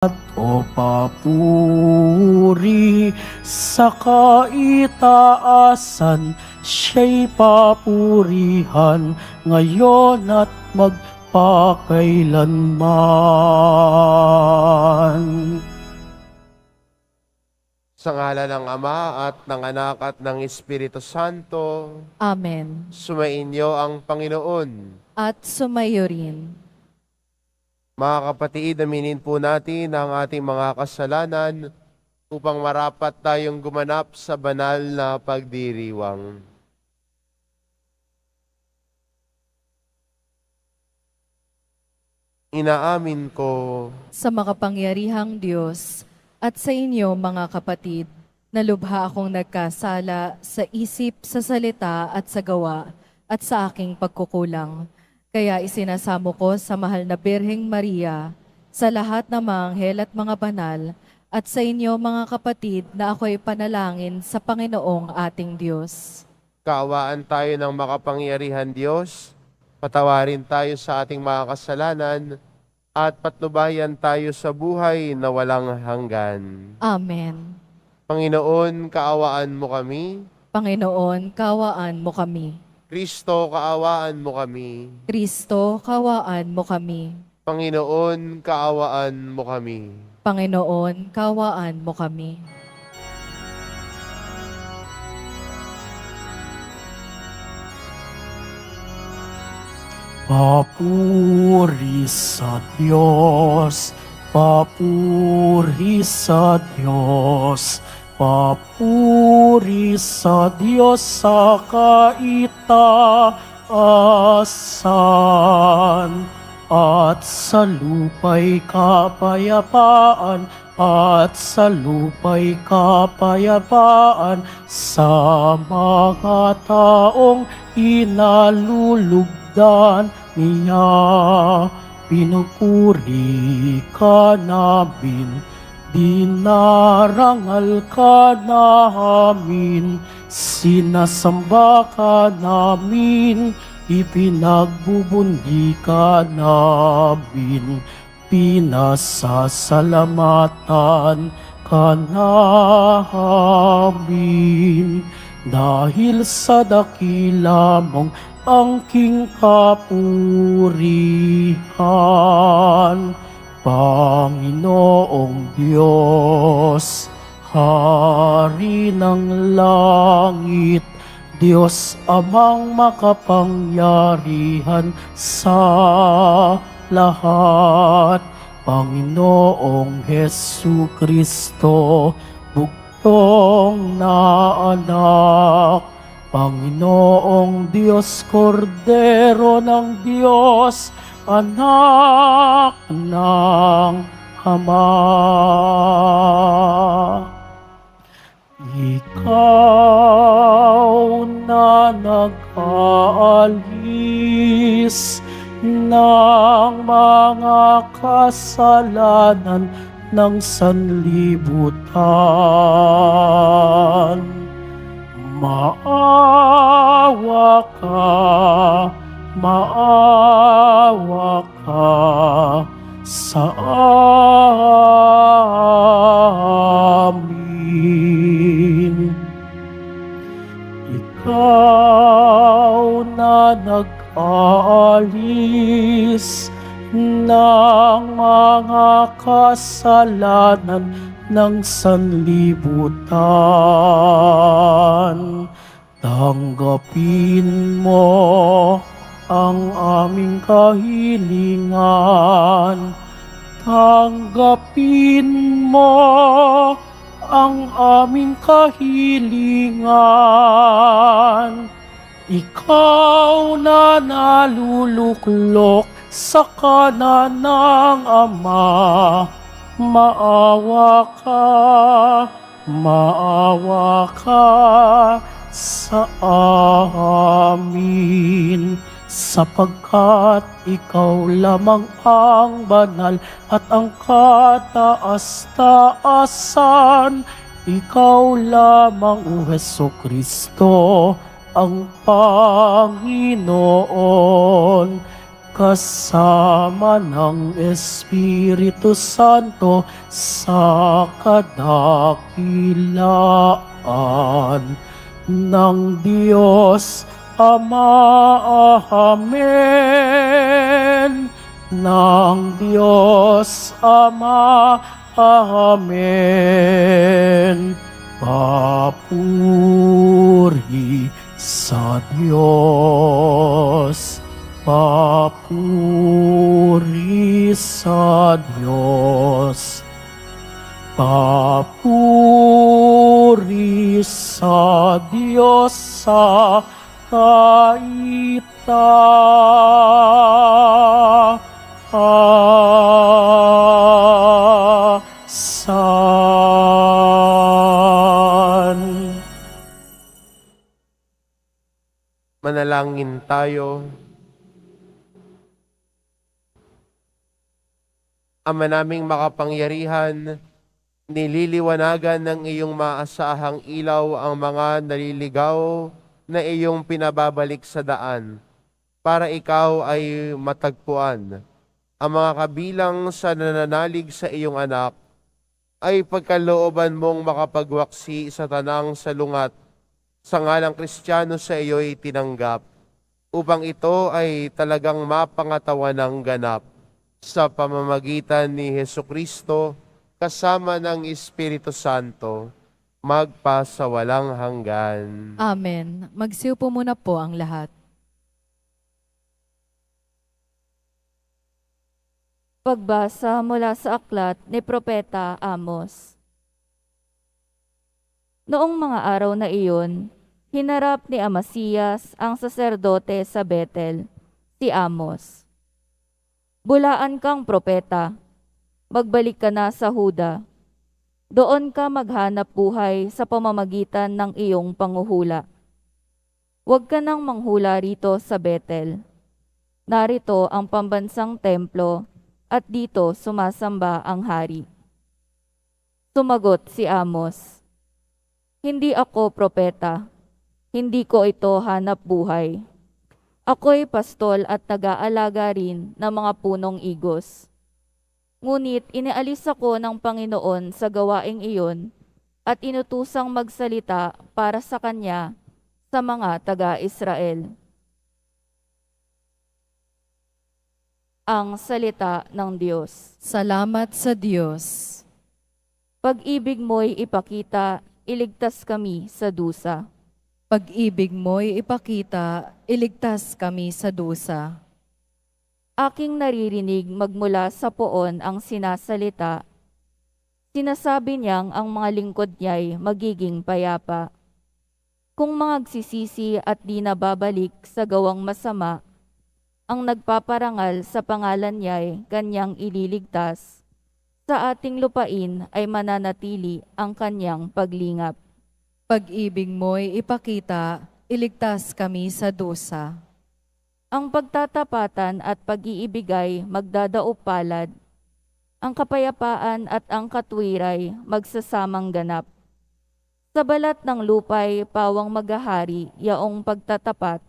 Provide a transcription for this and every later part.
O papuri sa kaitaasan, siya'y papurihan ngayon at magpakailanman. Sa ngala ng Ama at ng Anak at ng Espiritu Santo, Amen. sumainyo ang Panginoon. At sumayo rin. Mga kapatid, aminin po natin ang ating mga kasalanan upang marapat tayong gumanap sa banal na pagdiriwang. Inaamin ko Sa makapangyarihang Diyos at sa inyo mga kapatid, na lubha akong nagkasala sa isip, sa salita at sa gawa at sa aking pagkukulang. Kaya isinasamo ko sa mahal na Birheng Maria, sa lahat ng mga anghel at mga banal, at sa inyo mga kapatid na ako'y panalangin sa Panginoong ating Diyos. kaawaan tayo ng makapangyarihan Diyos, patawarin tayo sa ating mga kasalanan, at patnubayan tayo sa buhay na walang hanggan. Amen. Panginoon, kaawaan mo kami. Panginoon, kawaan mo kami. Kristo, kaawaan mo kami. Kristo, kawaan mo kami. Panginoon, kaawaan mo kami. Panginoon, kawaan mo kami. Papuri sa Diyos, papuri sa Diyos, papuri sa Diyos sa kaitaasan, at sa lupa'y kapayapaan, at sa lupa'y kapayapaan sa mga taong inalulugdan niya. Pinupuri ka namin, dinarangal ka namin, sinasamba ka namin, ipinagbubundi ka namin, pinasasalamatan ka namin. Dahil sa dakila mong angking kapurihan, Panginoong Diyos, Hari ng langit, Diyos amang makapangyarihan sa lahat, Panginoong Hesu Kristo, buktong na anak, Panginoong Diyos, Kordero ng Diyos, anak ng Ama. Ikaw na nag-aalis ng mga kasalanan ng sanlibutan, maawa ka sa amin. Ikaw na nag-aalis ng mga kasalanan ng sanlibutan, tanggapin mo ang aming kahilingan, tanggapin mo ang aming kahilingan. Ikaw na naluluklok sa kanan ng Ama, maawa ka sa amin, sapagkat ikaw lamang ang banal at ang kataas-taasan. Ikaw lamang, O Hesukristo, ang Panginoon. kasama ng Espiritu Santo sa kadakilaan ng Diyos Ama. Amen. Ng Diyos Ama. Amen. Papuri sa Diyos. Papuri sa Diyos. Papuri sa Diyos sa kaitaasan. Manalangin tayo. Ama naming makapangyarihan, nililiwanagan ng iyong maasahang ilaw ang mga naliligaw na iyong pinababalik sa daan, para ikaw ay matagpuan. Ang mga kabilang sa nananalig sa iyong anak, ay pagkalooban mong makapagwaksi sa tanang salungat, sa ngalang Kristiyano sa iyo'y tinanggap, upang ito ay talagang mapangatawan ng ganap, sa pamamagitan ni Hesukristo, kasama ng Espiritu Santo, magpasawalang hanggan. Amen. Magsiupo muna po ang lahat. Pagbasa mula sa aklat ni Propeta Amos. Noong mga araw na iyon, hinarap ni Amasiyas ang saserdote sa Betel, si Amos. Bulaan kang propeta, magbalik ka na sa Huda. Doon ka maghanap buhay sa pamamagitan ng iyong panguhula. Huwag ka nang manghula rito sa Betel. Narito ang pambansang templo at dito sumasamba ang hari. Sumagot si Amos, hindi ako propeta, hindi ko ito hanap buhay. Ako'y pastol at nag-aalaga rin ng mga punong igos. Ngunit inialis ako ng Panginoon sa gawaing iyon at inutusang magsalita para sa Kanya sa mga taga-Israel. Ang salita ng Diyos. Salamat sa Diyos. Pag-ibig mo'y ipakita, iligtas kami sa dusa. Pag-ibig mo'y ipakita, iligtas kami sa dusa. Aking naririnig magmula sa poon ang sinasalita. Sinasabi niyang ang mga lingkod niya'y magiging payapa. Kung magsisisi at di nababalik sa gawang masama, ang nagpaparangal sa pangalan niya'y kanyang ililigtas. Sa ating lupain ay mananatili ang kanyang paglingap. Pag-ibig mo'y ipakita, iligtas kami sa dusa. Ang pagtatapatan at pag-iibigay magdadaupalad. Ang kapayapaan at ang katwiray magsasamang ganap. Sa balat ng lupay pawang maghahari yaong pagtatapat,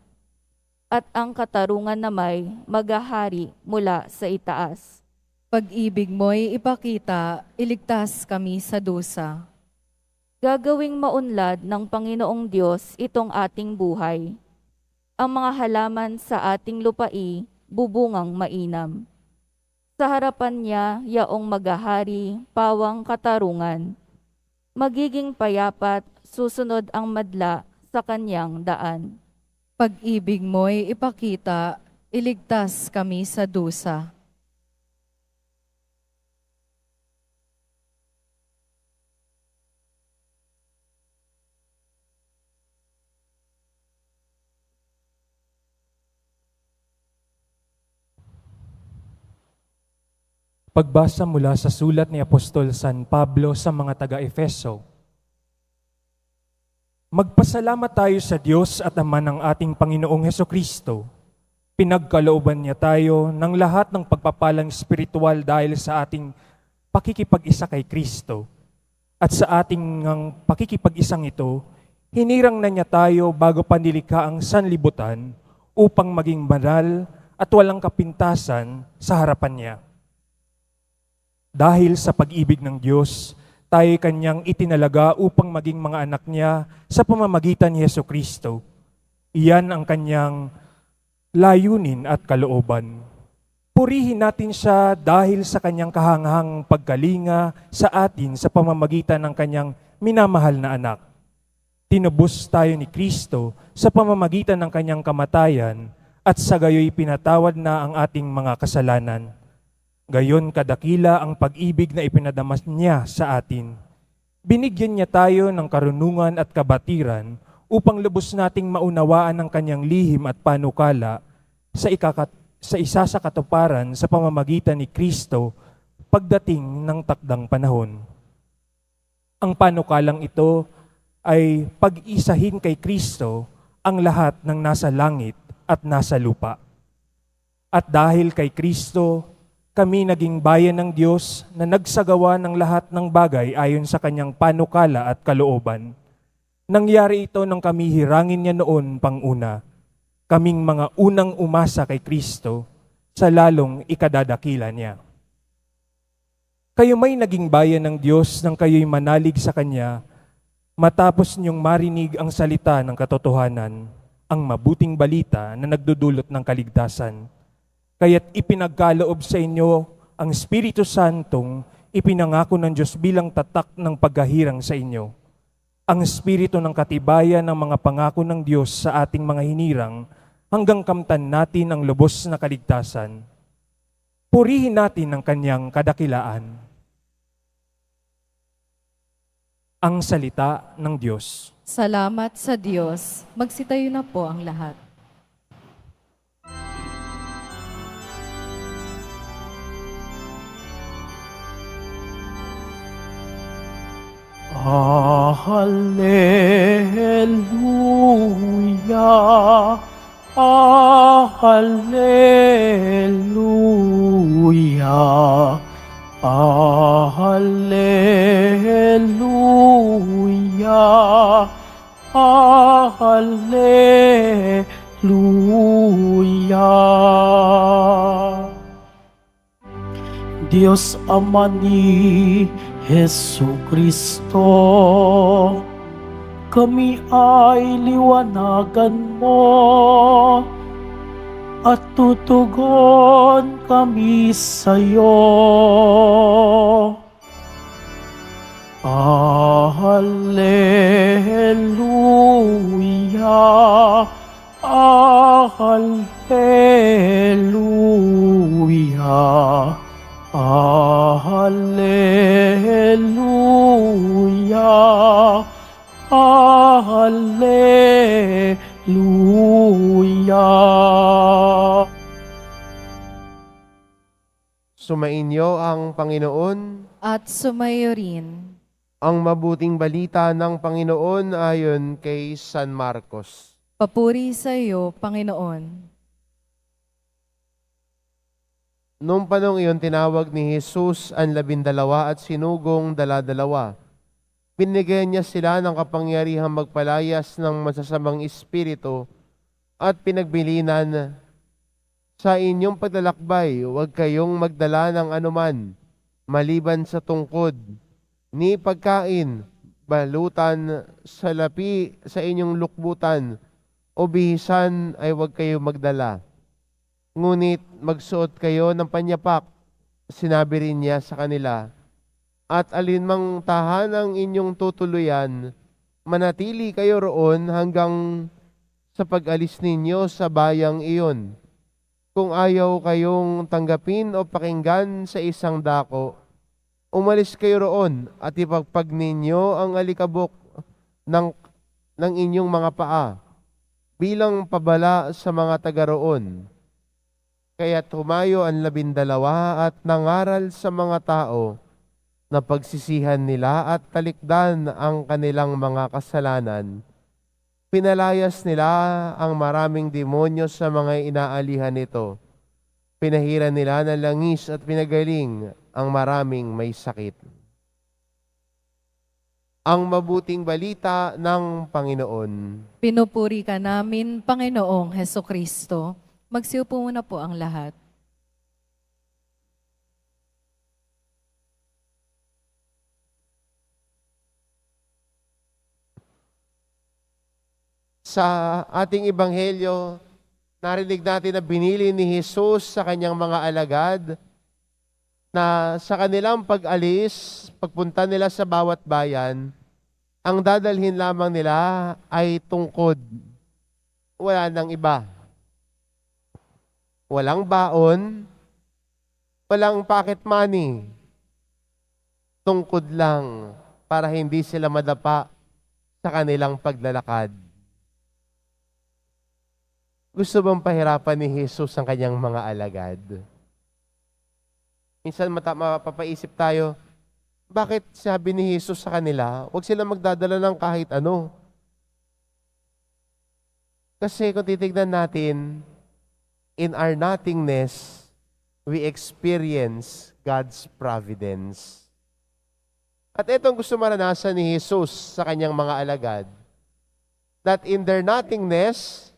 at ang katarungan na may maghahari mula sa itaas. Pag-ibig mo'y ipakita, iligtas kami sa dusa. Gagawing maunlad ng Panginoong Diyos itong ating buhay. Ang mga halaman sa ating lupai, bubungang mainam. Sa harapan niya, yaong maghahari, pawang katarungan. Magiging payapat, susunod ang madla sa kanyang daan. Pag-ibig mo'y ipakita, iligtas kami sa dusa. Pagbasa mula sa sulat ni Apostol San Pablo sa mga taga-Efeso. Magpasalamat tayo sa Diyos at Ama ng ating Panginoong Hesukristo. Pinagkalooban niya tayo ng lahat ng pagpapalang spiritual dahil sa ating pakikipag-isa kay Kristo. At sa ating pakikipag-isang ito, hinirang na niya tayo bago pa nilikha ang sanlibutan upang maging banal at walang kapintasan sa harapan niya. Dahil sa pag-ibig ng Diyos, tayo kanyang itinalaga upang maging mga anak niya sa pamamagitan ni Hesus Kristo. Iyan ang kanyang layunin at kalooban. Purihin natin siya dahil sa kanyang kahanghang pagkalinga sa atin sa pamamagitan ng kanyang minamahal na anak. Tinubos tayo ni Kristo sa pamamagitan ng kanyang kamatayan at sa gayoy pinatawad na ang ating mga kasalanan. Gayon kadakila ang pag-ibig na ipinadamas niya sa atin. Binigyan niya tayo ng karunungan at kabatiran upang lubos nating maunawaan ang kanyang lihim at panukala sa isa sa katuparan sa pamamagitan ni Kristo pagdating ng takdang panahon. Ang panukalang ito ay pag-isahin kay Kristo ang lahat ng nasa langit at nasa lupa. At dahil kay Kristo, kami naging bayan ng Diyos na nagsagawa ng lahat ng bagay ayon sa kanyang panukala at kalooban. Nangyari ito nang kami hirangin niya noon panguna. Kaming mga unang umasa kay Kristo sa lalong ikadadakila niya. Kayo may naging bayan ng Diyos nang kayo'y manalig sa Kanya matapos niyong marinig ang salita ng katotohanan, ang mabuting balita na nagdudulot ng kaligtasan. Kaya't ipinagkaloob sa inyo ang Espiritu Santong ipinangako ng Diyos bilang tatak ng paghahirang sa inyo. Ang Espiritu ng katibayan ng mga pangako ng Diyos sa ating mga hinirang hanggang kamtan natin ang lubos na kaligtasan. Purihin natin ang kanyang kadakilaan. Ang salita ng Diyos. Salamat sa Diyos. Magsitayo na po ang lahat. Hallelujah, Hallelujah, Hallelujah, Hallelujah. Diyos Ama ni Jesucristo, kami ay liwanagan mo at tutugon kami sa iyo. Hallelujah, Hallelujah, Hallelujah, Hallelujah. Sumainyo ang Panginoon. At sumayo rin. Ang mabuting balita ng Panginoon ayon kay San Marcos. Papuri sa iyo, Panginoon. Noong panong iyon, tinawag ni Jesus ang 12 at sinugong 12. Binigyan niya sila ng kapangyarihang magpalayas ng masasamang espiritu at pinagbilinan, sa inyong paglalakbay, huwag kayong magdala ng anuman, maliban sa tungkod, ni pagkain, balutan, salapi sa inyong lukbutan, o bihisan ay huwag kayong magdala. Ngunit magsuot kayo ng panyapak, sinabi rin niya sa kanila, at alinmang tahanang inyong tutuluyan, manatili kayo roon hanggang sa pag-alis ninyo sa bayang iyon. Kung ayaw kayong tanggapin o pakinggan sa isang dako, umalis kayo roon at ipagpag ninyo ang alikabok ng inyong mga paa bilang pabala sa mga taga roon. Kaya tumayo ang 12 at nangaral sa mga tao na pagsisihan nila at talikdan ang kanilang mga kasalanan. Pinalayas nila ang maraming demonyo sa mga inaalihan nito. Pinahiran nila ng langis at pinagaling ang maraming may sakit. Ang mabuting balita ng Panginoon. Pinupuri ka namin, Panginoong Hesukristo. Magsiupo muna po ang lahat. Sa ating ebanghelyo, narinig natin na binili ni Jesus sa kanyang mga alagad na sa kanilang pag-alis, pagpunta nila sa bawat bayan, ang dadalhin lamang nila ay tungkod. Wala nang iba. Walang baon, walang pocket money. Tungkod lang para hindi sila madapa sa kanilang paglalakad. Gusto bang pahirapan ni Jesus ang kanyang mga alagad? Minsan mapapaisip tayo, bakit sabi ni Jesus sa kanila, huwag sila magdadala ng kahit ano? Kasi kung titignan natin, in our nothingness, we experience God's providence. At itong gusto maranasan ni Jesus sa kanyang mga alagad, that in their nothingness,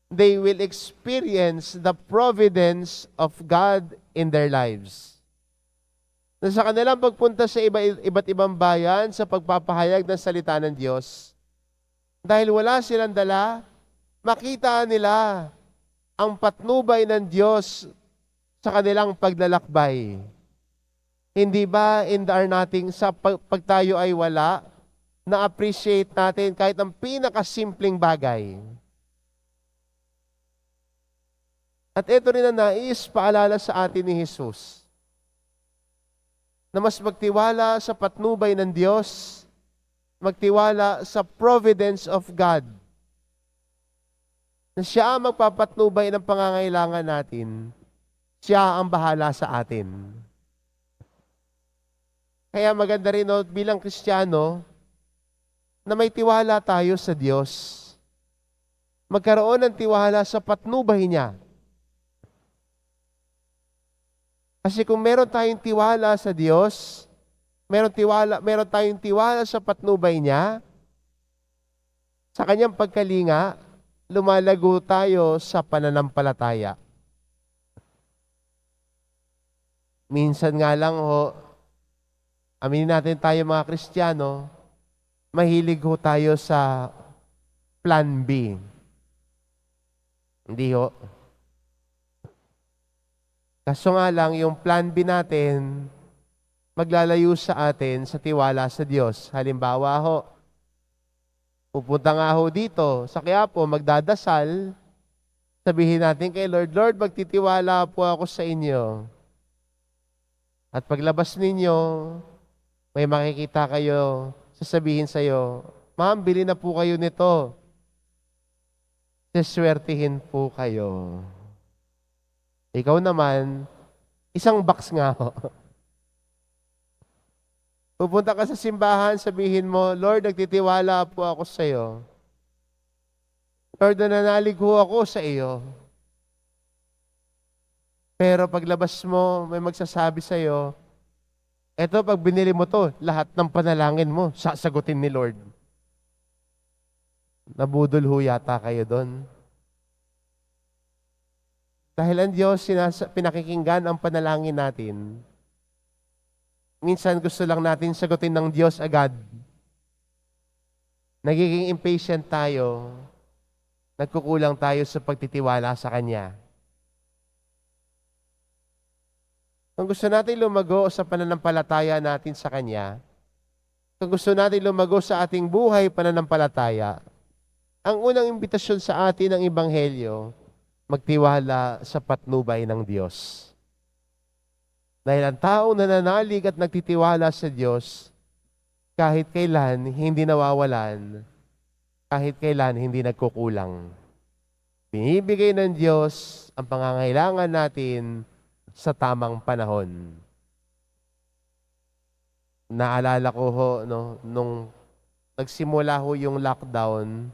they will experience the providence of God in their lives. Na sa kanilang pagpunta sa iba't ibang bayan sa pagpapahayag ng salita ng Diyos, dahil wala silang dala, makita nila ang patnubay ng Diyos sa kanilang paglalakbay. Hindi ba in our nothing, pag tayo ay wala, na-appreciate natin kahit ang pinakasimpleng bagay. At ito rin ang nais paalala sa atin ni Jesus, na mas magtiwala sa patnubay ng Diyos, magtiwala sa providence of God, na siya ang magpapatnubay ng pangangailangan natin, siya ang bahala sa atin. Kaya maganda rin bilang Kristiyano, na may tiwala tayo sa Diyos. Magkaroon ng tiwala sa patnubay niya. Kasi kung meron tayong tiwala sa Diyos, meron tayong tiwala sa patnubay niya, sa kanyang pagkalinga, lumalago tayo sa pananampalataya. Minsan nga lang aminin natin tayo mga Kristiyano, mahilig tayo sa plan B. Hindi Kaso nga lang, yung plan B natin, maglalayo sa atin sa tiwala sa Diyos. Halimbawa pupunta nga dito sa Quiapo, magdadasal, sabihin natin kay Lord, Lord, magtitiwala po ako sa inyo. At paglabas ninyo, may makikita kayo, sasabihin sa'yo, Ma'am, bili na po kayo nito. Siswertihin po kayo. Ikaw naman, isang box nga Pupunta ka sa simbahan, sabihin mo, Lord, nagtitiwala po ako sa iyo. Lord, nananalig ako sa iyo. Pero paglabas mo, may magsasabi sa iyo, eto, pag binili mo to, lahat ng panalangin mo, sasagutin ni Lord. Nabudol yata kayo doon. Dahil ang Diyos, pinakikinggan ang panalangin natin. Minsan gusto lang natin sagutin ng Diyos agad. Nagiging impatient tayo. Nagkukulang tayo sa pagtitiwala sa Kanya. Kung gusto natin lumago sa pananampalataya natin sa Kanya, kung gusto natin lumago sa ating buhay pananampalataya, ang unang imbitasyon sa atin ng Ebanghelyo, magtiwala sa patnubay ng Diyos. Dahil ang taong nananalig at nagtitiwala sa Diyos, kahit kailan hindi nawawalan, kahit kailan hindi nagkukulang. Binibigay ng Diyos ang pangangailangan natin sa tamang panahon. Naalala ko nung nagsimula yung lockdown,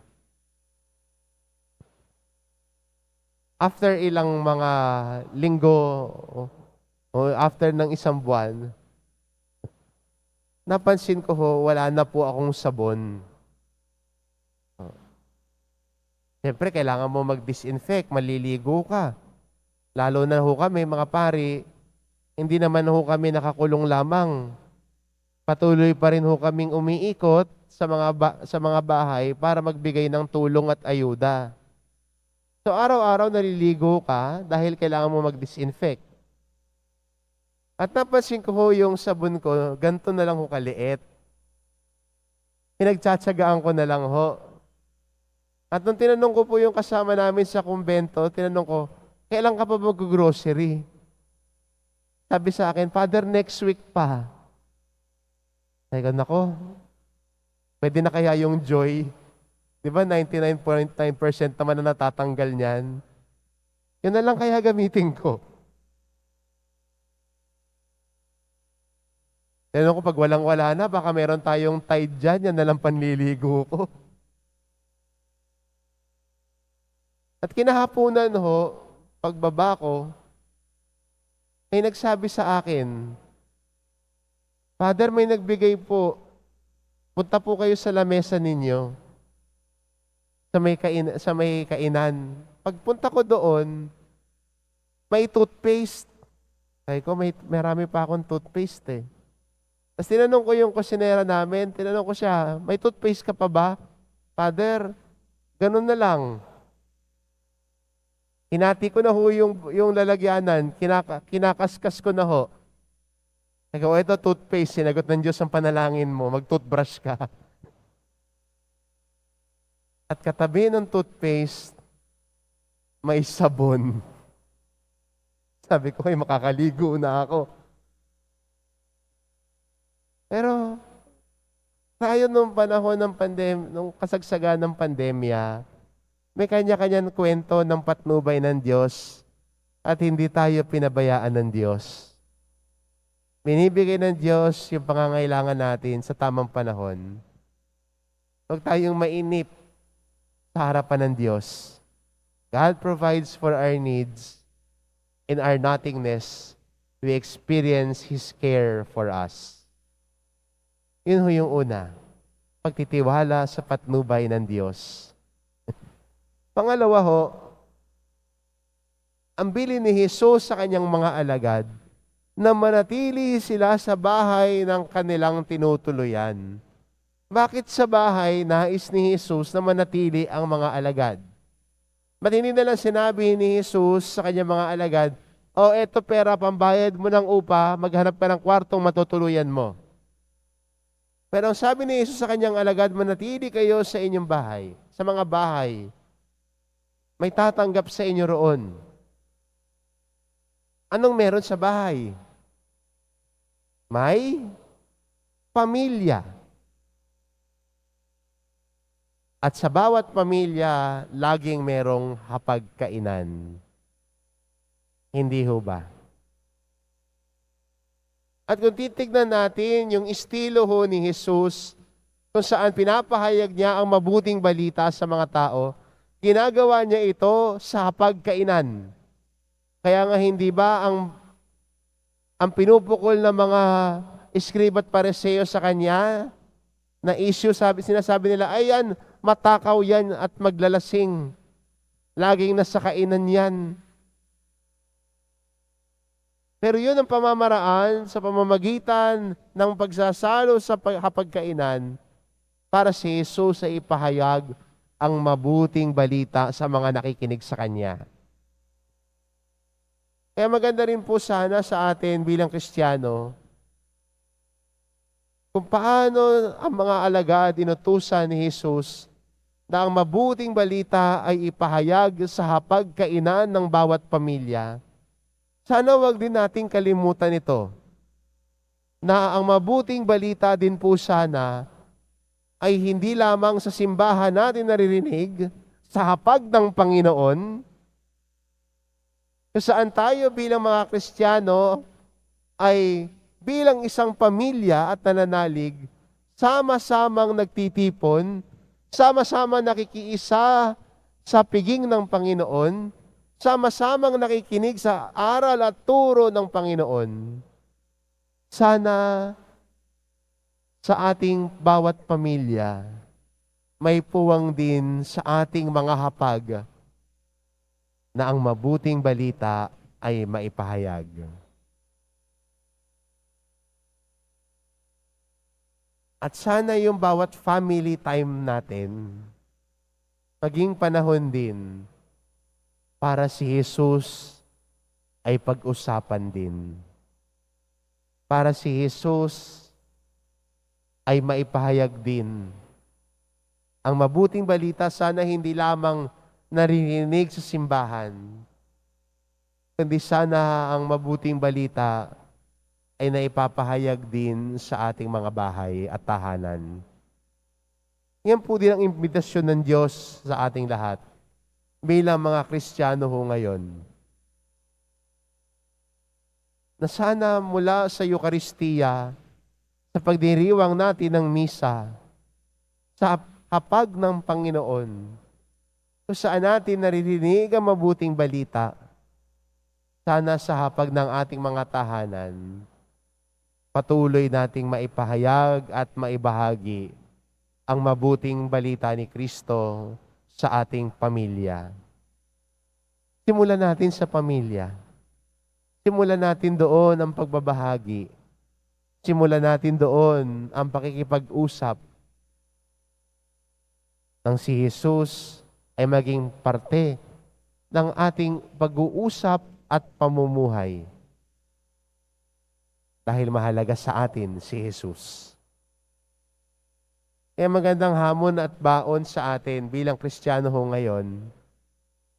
after ilang mga linggo o after ng isang buwan, napansin ko wala na po akong sabon. Siyempre, kailangan mo mag-disinfect, maliligo ka. Lalo na ho kami, mga pari, hindi naman ho kami nakakulong lamang. Patuloy pa rin ho kaming umiikot sa mga bahay para magbigay ng tulong at ayuda. So araw-araw naliligo ka dahil kailangan mo mag-disinfect. At napansin ko ho yung sabon ko, ganito na lang ho kaliit. Pinagtsatsagaan ko na lang ho. At nung tinanong ko po yung kasama namin sa kumbento, tinanong ko, kailan ka pa mag-grocery? Sabi sa akin, Father, next week pa. Sabi ko, nako, pwede na kaya yung joy? Di ba 99.9% naman na natatanggal niyan? Yun na lang kaya gamitin ko. Tinanong ko, pag walang-wala na, baka meron tayong Tide dyan, yan na lang panliligo ko. At kinahaponan ho, pagbaba ko, ay nagsabi sa akin, Father, may nagbigay po, punta po kayo sa lamesa ninyo, sa may kainan. Pagpunta ko doon, may toothpaste. Sabi ko, marami pa akong toothpaste eh. Tapos tinanong ko yung kusinera namin, tinanong ko siya, may toothpaste ka pa ba? Father, ganun na lang. Hinati ko na ho yung lalagyanan, kinakaskas ko na ho. Sabi ko, ito toothpaste, sinagot ng Diyos ang panalangin mo, mag-toothbrush ka. At katabi ng toothpaste, may sabon. Sabi ko, ay makakaligo na ako. Pero, tayo nung panahon ng nung kasagsagan ng pandemya, may kanya-kanyang kwento ng patnubay ng Diyos at hindi tayo pinabayaan ng Diyos. Binibigay ng Diyos yung pangangailangan natin sa tamang panahon. Huwag tayong mainip sa harapan ng Diyos. God provides for our needs. In our nothingness, we experience His care for us. Yun ho yung una, pagtitiwala sa patnubay ng Diyos. Pangalawa ho, ang bilin ni Jesus sa kanyang mga alagad na manatili sila sa bahay ng kanilang tinutuluyan. Bakit sa bahay nais ni Jesus na manatili ang mga alagad? Ba't hindi na lang sinabi ni Jesus sa kanyang mga alagad, o eto pera, pambayad mo ng upa, maghanap ka ng kwartong matutuluyan mo. Pero ang sabi ni Jesus sa kanyang alagad, manatili kayo sa inyong bahay, sa mga bahay. May tatanggap sa inyo roon. Anong meron sa bahay? May pamilya. At sa bawat pamilya, laging merong hapagkainan. Hindi ho ba? At kung titignan natin yung estilo ho ni Jesus, kung saan pinapahayag niya ang mabuting balita sa mga tao, ginagawa niya ito sa hapagkainan. Kaya nga hindi ba ang pinupukol ng mga iskriba at pariseo sa kanya na issue, sinasabi nila, ayan, matakaw yan at maglalasing. Laging nasa kainan yan. Pero yun ang pamamaraan sa pamamagitan ng pagsasalo sa hapagkainan para si Jesus ay ipahayag ang mabuting balita sa mga nakikinig sa Kanya. Kaya maganda rin po sana sa atin bilang Kristiyano kung paano ang mga alagad inutusan ni Jesus na ang mabuting balita ay ipahayag sa hapagkainan ng bawat pamilya. Sana wag din nating kalimutan ito, na ang mabuting balita din po sana ay hindi lamang sa simbahan natin naririnig, sa hapag ng Panginoon, kung saan tayo bilang mga Kristiyano ay bilang isang pamilya at nananalig, sama-samang nagtitipon, sama-sama nakikiisa sa piging ng Panginoon, sama-samang nakikinig sa aral at turo ng Panginoon. Sana sa ating bawat pamilya, may puwang din sa ating mga hapag na ang mabuting balita ay maipahayag. At sana yung bawat family time natin, maging panahon din para si Jesus ay pag-usapan din. Para si Jesus ay maipahayag din. Ang mabuting balita sana hindi lamang naririnig sa simbahan, kundi sana ang mabuting balita ay naipapahayag din sa ating mga bahay at tahanan. Yan po din ang imbitasyon ng Diyos sa ating lahat bilang mga Kristiyano ho ngayon. Na sana mula sa Eucharistia, sa pagdiriwang natin ng misa, sa hapag ng Panginoon, kung saan natin naririnig ang mabuting balita, sana sa hapag ng ating mga tahanan, patuloy nating maipahayag at maibahagi ang mabuting balita ni Kristo sa ating pamilya. Simulan natin sa pamilya. Simulan natin doon ang pagbabahagi. Simulan natin doon ang pakikipag-usap nang si Jesus ay maging parte ng ating pag-uusap at pamumuhay. Dahil mahalaga sa atin si Jesus. Kaya magandang hamon at baon sa atin bilang Kristiyano ho ngayon.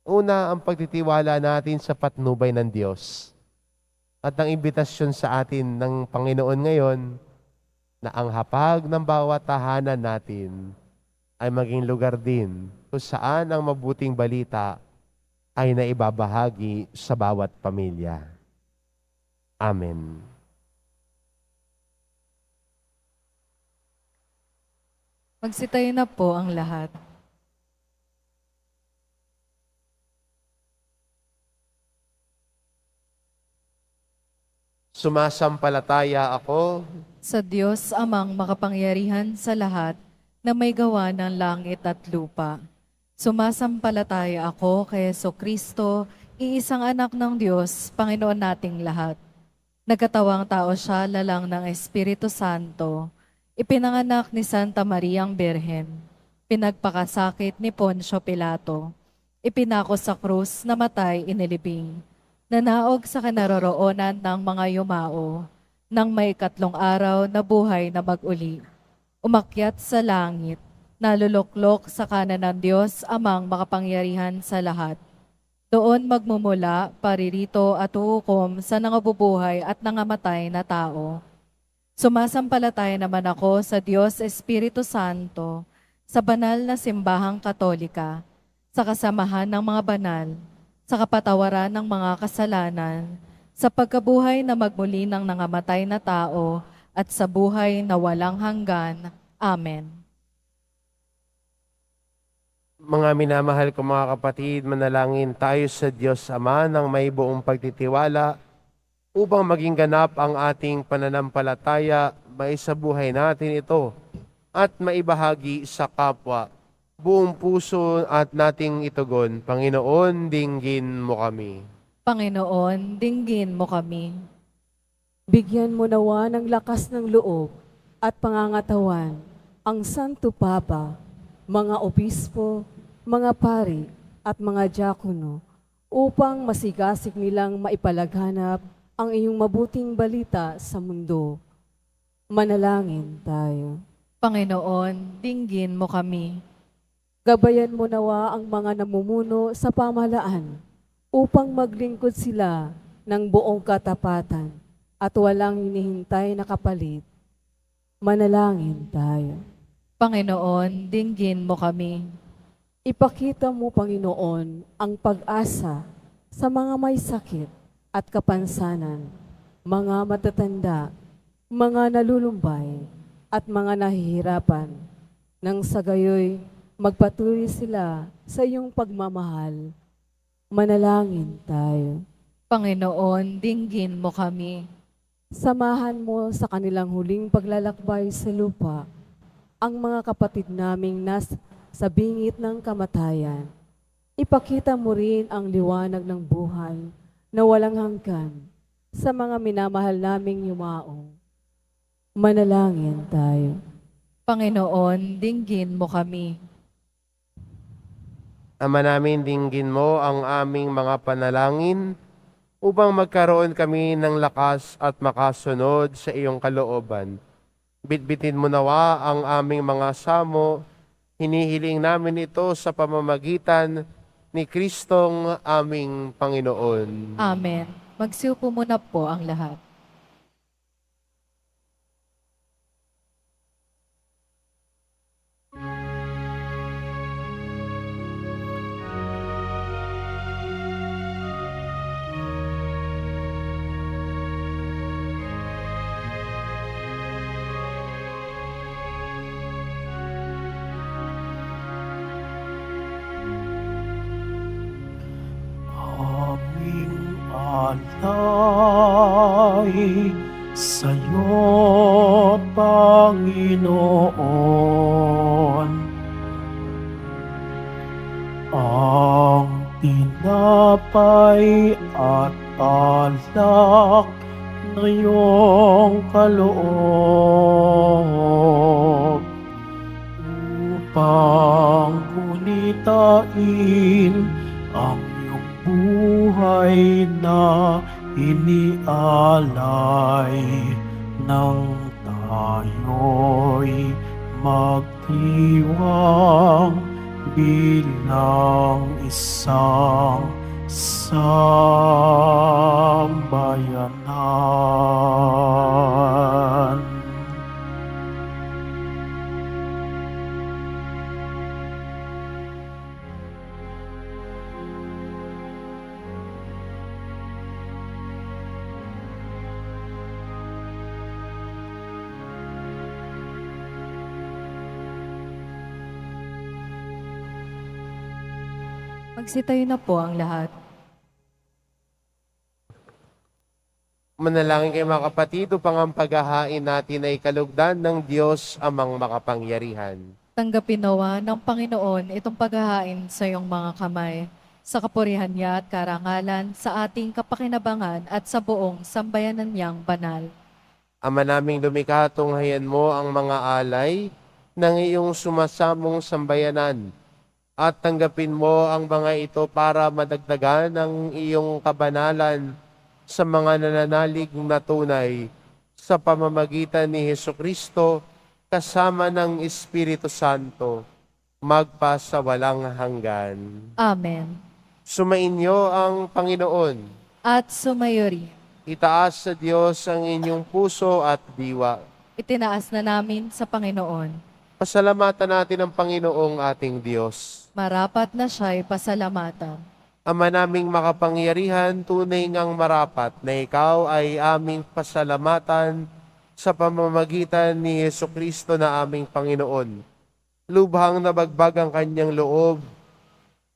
Una, ang pagtitiwala natin sa patnubay ng Diyos. At ang imbitasyon sa atin ng Panginoon ngayon na ang hapag ng bawat tahanan natin ay maging lugar din kung saan ang mabuting balita ay naibabahagi sa bawat pamilya. Amen. Magsitayo na po ang lahat. Sumasampalataya ako Sa Diyos amang makapangyarihan sa lahat na may gawa ng langit at lupa. Sumasampalataya ako kay Jesucristo, iisang anak ng Diyos, Panginoon nating lahat. Nagkatawang tao siya lalang ng Espiritu Santo. Ipinanganak ni Santa Mariang Birhen. Pinagpakasakit ni Poncio Pilato. Ipinako sa krus, namatay, inilibing. Nanaog sa kinaroroonan ng mga yumao, nang may 3 araw na buhay na mag-uli. Umakyat sa langit, naluluklok sa kanan ng Diyos amang makapangyarihan sa lahat. Doon magmumula, paririto at hukom sa nangabubuhay at nangamatay na tao. Sumasampalataya naman ako sa Diyos Espiritu Santo, sa banal na simbahang Katolika, sa kasamahan ng mga banal, sa kapatawaran ng mga kasalanan, sa pagkabuhay na magmuli ng nangamatay na tao, at sa buhay na walang hanggan. Amen. Mga minamahal ko mga kapatid, manalangin tayo sa Diyos Ama ng may buong pagtitiwala upang maging ganap ang ating pananampalataya, maisabuhay natin ito at maibahagi sa kapwa. Buong puso at nating itugon, Panginoon, dinggin mo kami. Panginoon, dinggin mo kami. Bigyan mo nawa ng lakas ng loob at pangangatawan ang Santo Papa, mga obispo, mga pari at mga diakono upang masigasig nilang maipalaghanap ang iyong mabuting balita sa mundo. Manalangin tayo. Panginoon, dinggin mo kami. Gabayan mo nawa ang mga namumuno sa pamahalaan upang maglingkod sila ng buong katapatan at walang hinihintay na kapalit. Manalangin tayo. Panginoon, dinggin mo kami. Ipakita mo, Panginoon, ang pag-asa sa mga may sakit at kapansanan, mga matatanda, mga nalulumbay, at mga nahihirapan, nang sa gayoy magpatuloy sila sa iyong pagmamahal. Manalangin tayo. Panginoon, dinggin mo kami. Samahan mo sa kanilang huling paglalakbay sa lupa ang mga kapatid naming sa bingit ng kamatayan. Ipakita mo rin ang liwanag ng buhay na walang hanggan sa mga minamahal naming yumao. Manalangin tayo. Panginoon, dinggin mo kami. Ama namin, dinggin mo ang aming mga panalangin upang magkaroon kami ng lakas at makasunod sa iyong kalooban. Bitbitin mo nawa ang aming mga samo. Hinihiling namin ito sa pamamagitan ni Kristong aming Panginoon. Amen. Magsiupo muna po ang lahat. Aming alay sa'yo, Panginoon. Ang tinapay at alak na iyong kaloob upang gunitain ang iyong buhay na inialay nang tayo'y magdiwang bilang isang sambayanan. Magsitayo na po ang lahat. Manalangin kayo mga kapatid upang ang paghahain natin ay kalugdan ng Diyos amang makapangyarihan. Tanggapin nawa ng Panginoon itong paghahain sa iyong mga kamay, sa kapurihan niya at karangalan, sa ating kapakinabangan at sa buong sambayanan niyang banal. Ama naming lumikha, tunghayan mo ang mga alay ng iyong sumasamong sambayanan at tanggapin mo ang mga ito para madagdagan ang iyong kabanalan sa mga nananalig na tunay sa pamamagitan ni Hesukristo kasama ng Espiritu Santo magpa sa walang hanggan. Amen. Sumainyo ang Panginoon. At sumayuri, Itaas sa Diyos ang inyong puso at diwa. itinaas na namin sa Panginoon. Pasalamatan natin ang Panginoong ating Diyos. Marapat na siya'y pasalamatan. Ama naming makapangyarihan, tunay ngang marapat na ikaw ay aming pasalamatan sa pamamagitan ni Hesukristo na aming Panginoon. Lubhang nabagbag ang kanyang loob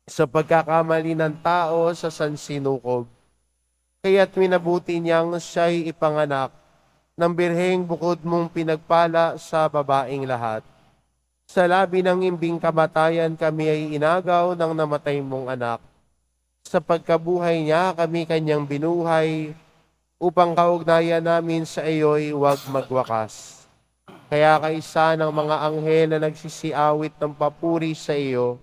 sa pagkakamali ng tao sa sansinukob. Kaya't minabuti niyang siya'y ipanganak ng birheng bukod mong pinagpala sa babaeng lahat. Sa labi ng imbing kamatayan kami ay inagaw ng namatay mong anak. Sa pagkabuhay niya kami kanyang binuhay upang kaugnayan namin sa iyo'y huwag magwakas. Kaya kaisa ng mga anghel na nagsisiawit ng papuri sa iyo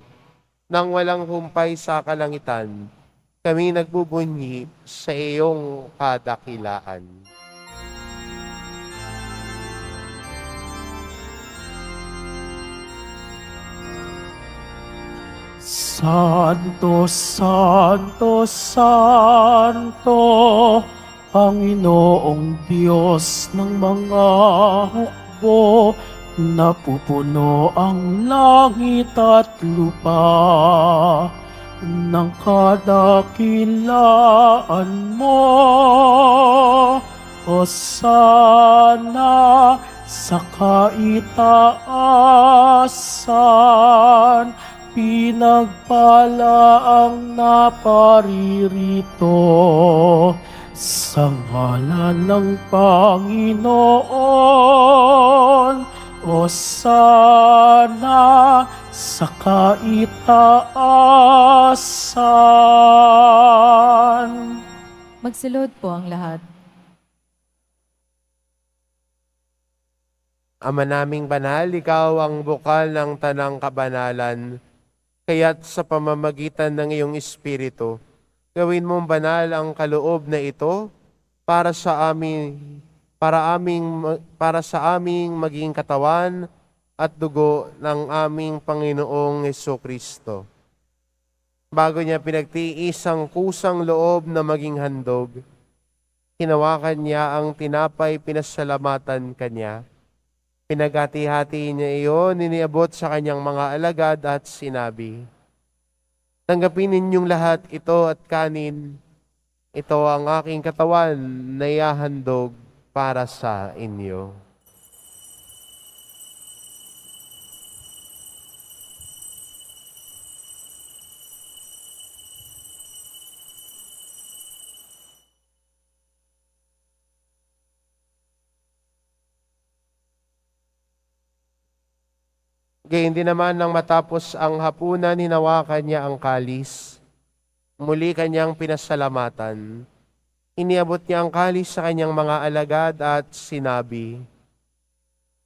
nang walang humpay sa kalangitan, kami nagbubunyi sa iyong kadakilaan. Santo, Santo, Santo, Panginoong Diyos ng mga hukbo, napupuno ang langit at lupa ng kadakilaan mo. Hosana sa kaitaasan, pinagpala ang naparirito sa ngalan ng Panginoon. Hosana sa kaitaasan. Magsilod po ang lahat. Ama naming banal, ikaw ang bukal ng tanang kabanalan, kaya't sa pamamagitan ng iyong Espiritu, gawin mong banal ang kaloob na ito para sa aming maging katawan at dugo ng aming Panginoong Hesukristo. Bago niya pinagtiis ang kusang loob na maging handog, hinawakan niya ang tinapay, pinasalamatan kanya. Pinagati-hati niya iyon, iniabot sa kanyang mga alagad at sinabi, "Tanggapin ninyong lahat ito at kanin. Ito ang aking katawan na ihahandog para sa inyo." Gayun din naman nang matapos ang hapunan, hinawakan niya ang kalis. Muli kanyang pinasalamatan. Iniabot niya ang kalis sa kanyang mga alagad at sinabi,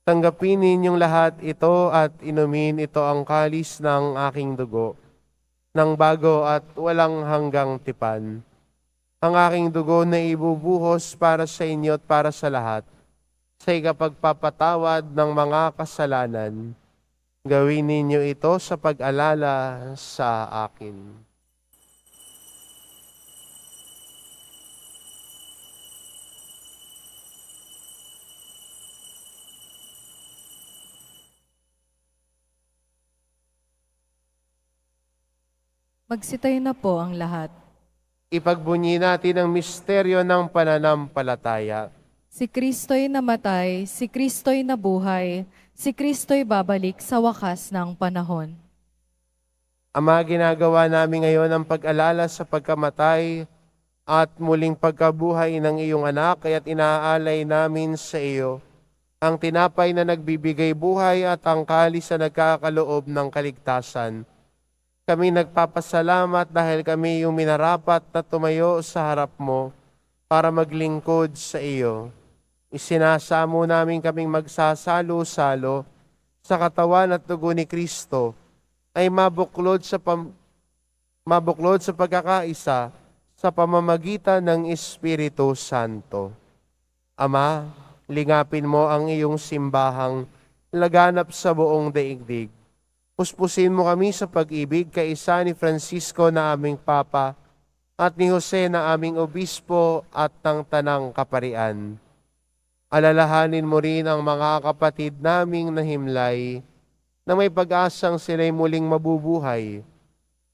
"Tanggapin ninyong lahat ito at inumin ito ang kalis ng aking dugo, ng bago at walang hanggang tipan. Ang aking dugo na ibubuhos para sa inyo at para sa lahat, sa ikapagpapatawad ng mga kasalanan. Gawin ninyo ito sa pag-alala sa akin." Magsitayo na po ang lahat. Ipagbunyi natin ang misteryo ng pananampalataya. Si Kristo'y namatay, si Kristo'y nabuhay, si Kristo'y babalik sa wakas ng panahon. Ama, ginagawa namin ngayon ang pag-alala sa pagkamatay at muling pagkabuhay ng iyong anak, kaya't inaalay namin sa iyo ang tinapay na nagbibigay buhay at ang kalis na nagkakaloob ng kaligtasan. Kami nagpapasalamat dahil kami yung minarapat na tumayo sa harap mo para maglingkod sa iyo. Isinasamo namin kaming magsasalo-salo sa katawan at dugo ni Kristo ay mabuklod sa pagkakaisa sa pamamagitan ng Espiritu Santo. Ama, lingapin mo ang iyong simbahang laganap sa buong daigdig. Puspusin mo kami sa pag-ibig kaisa ni Francisco na aming Papa at ni Jose na aming Obispo at ng Tanang Kaparian. Alalahanin mo rin ang mga kapatid naming nahimlay na may pag-asang sila'y muling mabubuhay,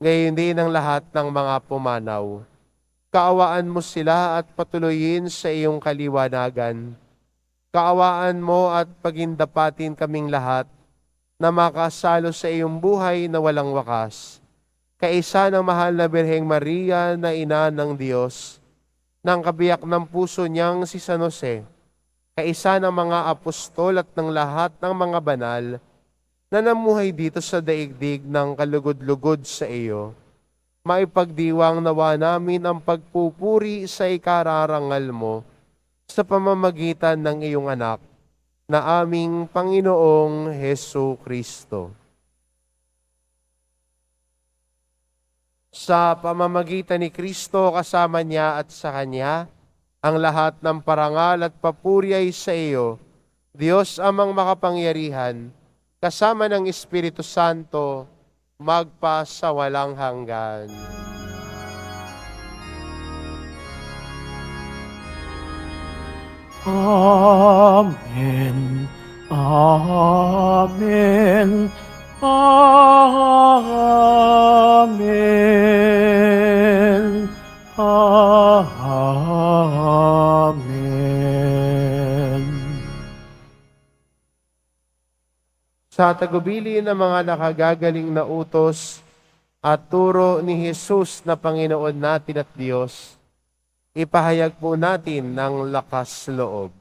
gayon din ang lahat ng mga pumanaw. Kaawaan mo sila at patuloyin sa iyong kaliwanagan. Kaawaan mo at pagindapatin kaming lahat na makasalo sa iyong buhay na walang wakas. Kaisa ng mahal na Birheng Maria na ina ng Diyos, ng kabiyak ng puso niyang si San Jose, kaisa ng mga apostol at ng lahat ng mga banal na namuhay dito sa daigdig ng kalugod-lugod sa iyo, maipagdiwang nawa namin ang pagpupuri sa ikararangal mo sa pamamagitan ng iyong anak, na aming Panginoong Hesu Kristo. Sa pamamagitan ni Kristo, kasama niya at sa Kanya, ang lahat ng parangal at papuri ay sa iyo, Diyos amang makapangyarihan, kasama ng Espiritu Santo, magpa sa walang hanggan. Amen. Amen. Amen. Amen. Sa tagubili ng mga nakagagaling na utos at turo ni Jesus na Panginoon natin at Diyos, ipahayag po natin ng lakas loob.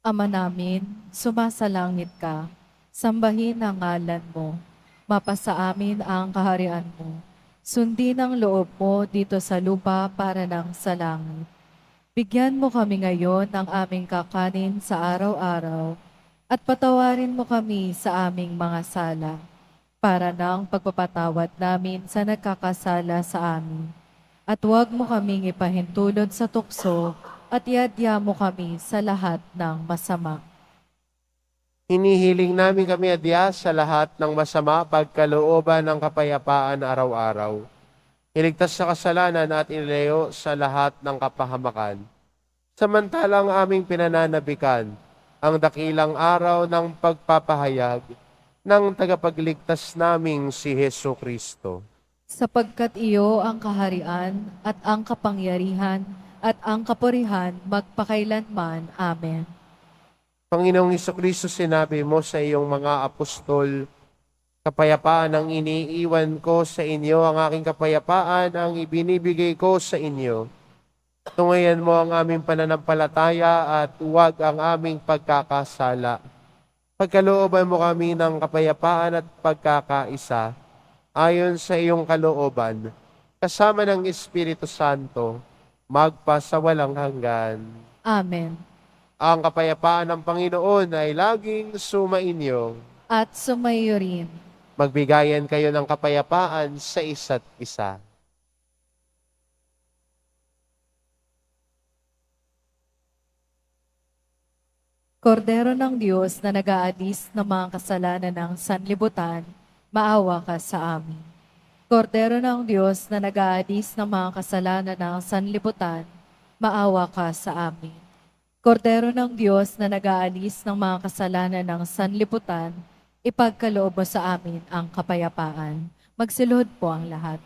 Ama namin, sumasalangit ka, sambahin ang ngalan mo, mapasa amin ang kaharian mo, Sundin ang loob mo dito sa lupa para ng sa langit. Bigyan mo kami ngayon ng aming kakanin sa araw-araw at patawarin mo kami sa aming mga sala para ng pagpapatawad namin sa nagkakasala sa amin. At huwag mo kaming ipahintulot sa tukso at iadya mo kami sa lahat ng masama. Hinihiling namin kami adya sa lahat ng masama pagkalooban ng kapayapaan araw-araw. Iligtas sa kasalanan at inilayo sa lahat ng kapahamakan. Samantalang aming pinananabikan ang dakilang araw ng pagpapahayag ng tagapagligtas naming si Hesu Kristo. Sapagkat iyo ang kaharian at ang kapangyarihan at ang kapurihan magpakailanman. Amen. Panginoong Hesukristo, sinabi mo sa iyong mga apostol, kapayapaan ang iniiwan ko sa inyo, ang aking kapayapaan ang ibinibigay ko sa inyo. Tungayan mo ang aming pananampalataya at huwag ang aming pagkakasala. Pagkalooban mo kami ng kapayapaan at pagkakaisa, ayon sa iyong kalooban, kasama ng Espiritu Santo, magpasawalang hanggan. Amen. Ang kapayapaan ng Panginoon ay laging sumainyo. At sumayo rin. Magbigayan kayo ng kapayapaan sa isa't isa. Kordero ng Diyos na nag-aalis ng mga kasalanan ng sanlibutan, maawa ka sa amin. Kordero ng Diyos na nag-aalis ng mga kasalanan ng sanlibutan, maawa ka sa amin. Kordero ng Diyos na nag-aalis ng mga kasalanan ng sanlibutan, ipagkaloob mo sa amin ang kapayapaan. Magsiluhod po ang lahat.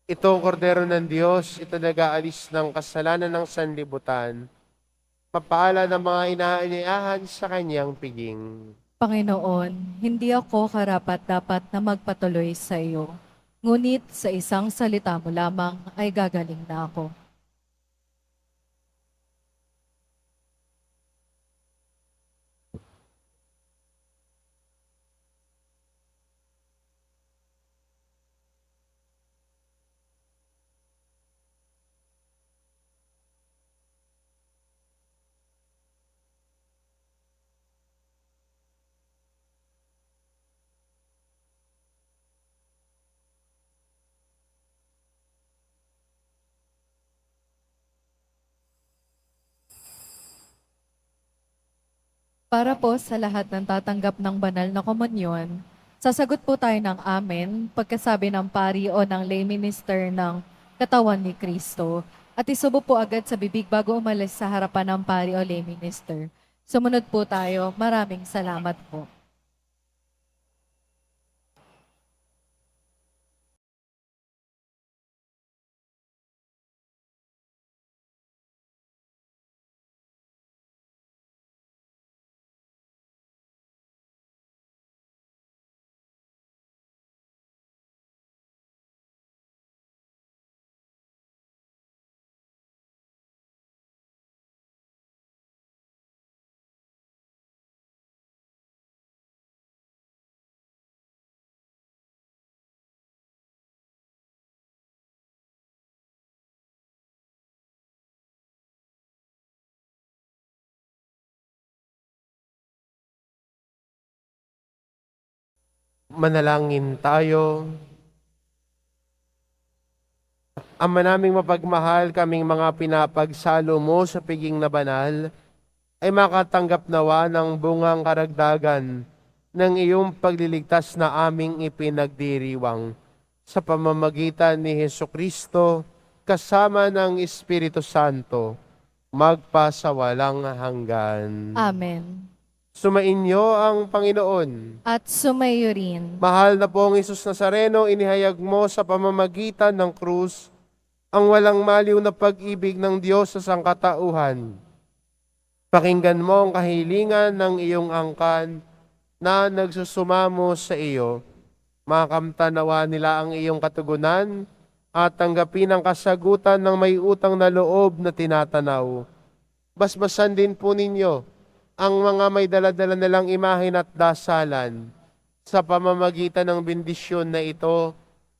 Ito ang kordero ng Diyos, ito nag-aalis ng kasalanan ng sanlibutan. Papaala ng mga inaanyayahan sa kanyang piging. Panginoon, hindi ako karapat-dapat na magpatuloy sa iyo. Ngunit sa isang salita mo lamang ay gagaling na ako. Para po sa lahat ng tatanggap ng banal na komunyon, sasagot po tayo ng amen pagkasabi ng pari o ng lay minister ng katawan ni Kristo at isubo po agad sa bibig bago umalis sa harapan ng pari o lay minister. Sumunod po tayo. Maraming salamat po. Manalangin tayo. Ama naming mapagmahal, kaming mga pinapagsalo mo sa piging na banal, ay makatanggap nawa ng bungang karagdagan ng iyong pagliligtas na aming ipinagdiriwang sa pamamagitan ni Hesu Kristo kasama ng Espiritu Santo, magpasawalang hanggan. Amen. Sumainyo ang Panginoon. At sumayo rin. Mahal na pong Isus Nazareno, inihayag mo sa pamamagitan ng krus ang walang maliw na pag-ibig ng Diyos sa sangkatauhan. Pakinggan mo ang kahilingan ng iyong angkan na nagsusumamo sa iyo. Makamtanawa nila ang iyong katugunan at tanggapin ang kasagutan ng may utang na loob na tinatanaw. Basbasan din po ninyo ang mga may daladala nilang imahen at dasalan. Sa pamamagitan ng bendisyon na ito,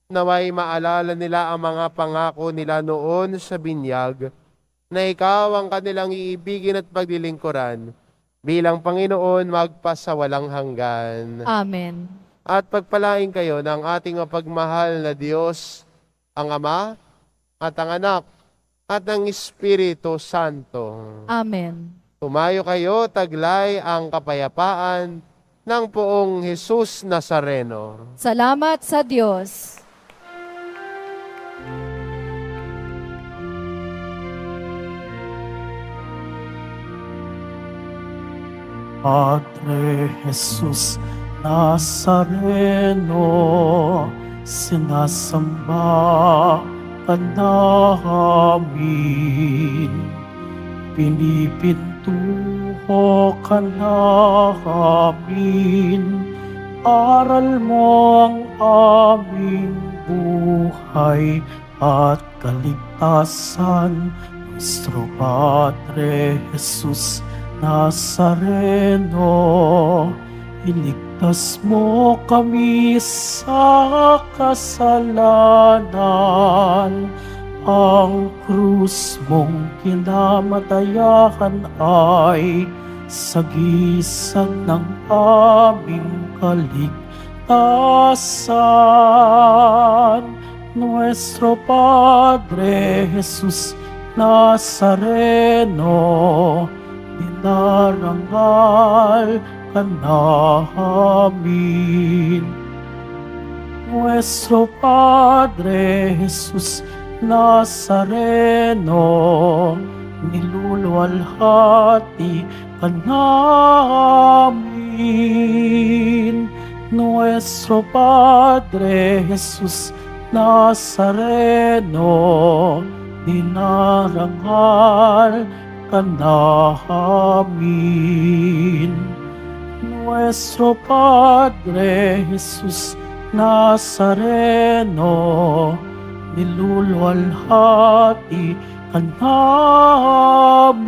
naway maalala nila ang mga pangako nila noon sa binyag, na ikaw ang kanilang iibigin at paglilingkuran bilang Panginoon magpasawalang hanggan. Amen. At pagpalain kayo ng ating mapagmahal na Diyos, ang Ama at ang Anak at ang Espiritu Santo. Amen. Tumayo kayo, taglay ang kapayapaan ng poong Jesus Nazareno. Salamat sa Diyos. Padre Jesus Nazareno, sinasamba ka namin. Pinipintuho ka namin, aral mo ang aming buhay at kaligtasan. Nuestro Padre Jesus Nazareno, iligtas mo kami sa kasalanan. Ang krus mong kinamatayan ay sagisag ng aming kaligtasan. Nuestro Padre Jesus Nazareno, dinarangal ka namin. Nuestro Padre Jesus Nazareno, niluluwalhati ka namin. Nuestro Padre Jesus Nazareno, dinarangal ka namin. Nuestro Padre Jesus Nazareno, niluluwalhati ka namin.